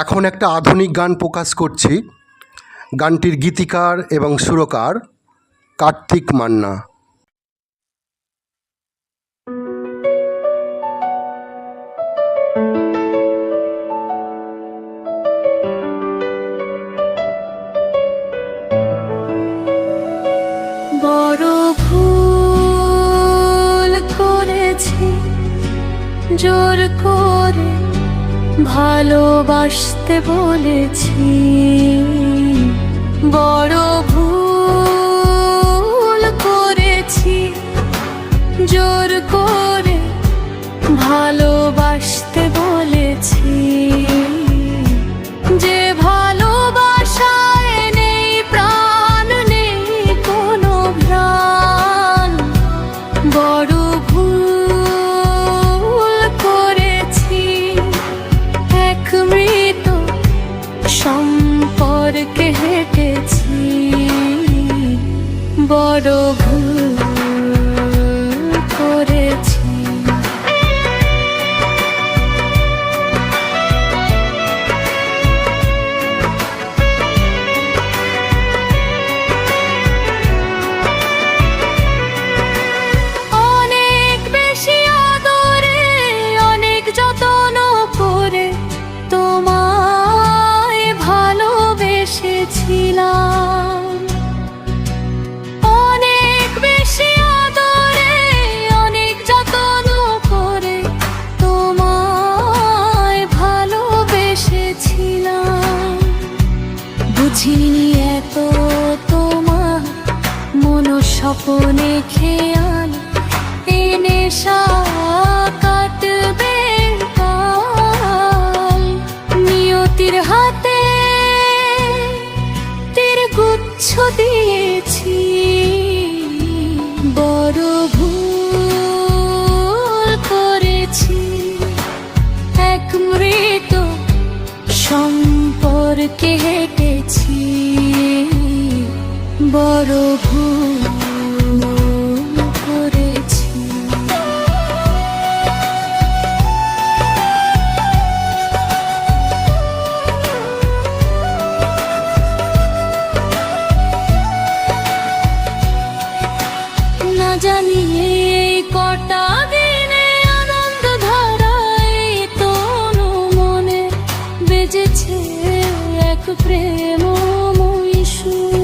এখন একটা আধুনিক গান প্রকাশ করছি। গানটির গীতিকার এবং সুরকার কার্তিক মান্না। বড় ভুল করেছি, জোর করে ভালোবাসতে বলেছি। বড় ভুল করেছি, জোর করে ভালোবাসতে বলেছি। যে ভালোবাসায় নেই প্রাণ, নেই কোনো প্রাণ। বড় ভুল করেছি, এক মৃত সম্পর্কে হেঁটেছি। বড় ভুল করেছি। অনেক বেশি আদরে, অনেক যত্ন করে তোমায় ভালোবেসেছিলাম। অনেক বেশি আদরে, অনেক যত্ন করে তোমায় ভালোবেসেছিলাম। বুঝিনি এত তোমার মনস্বপনে খেয়াল, এই নেশা কাটবে কাল। নিয়তির হাতে তীর গুচ্ছ দিয়েছি। বড় ভুল করেছি, এক মৃত সম্পর্কে হেঁটেছি। বড় ভুল করেছি। না জানি এই কটা দিনে আনন্দ ধারায় তনু মনে বেজেছে এক প্রেমময়ী সুর।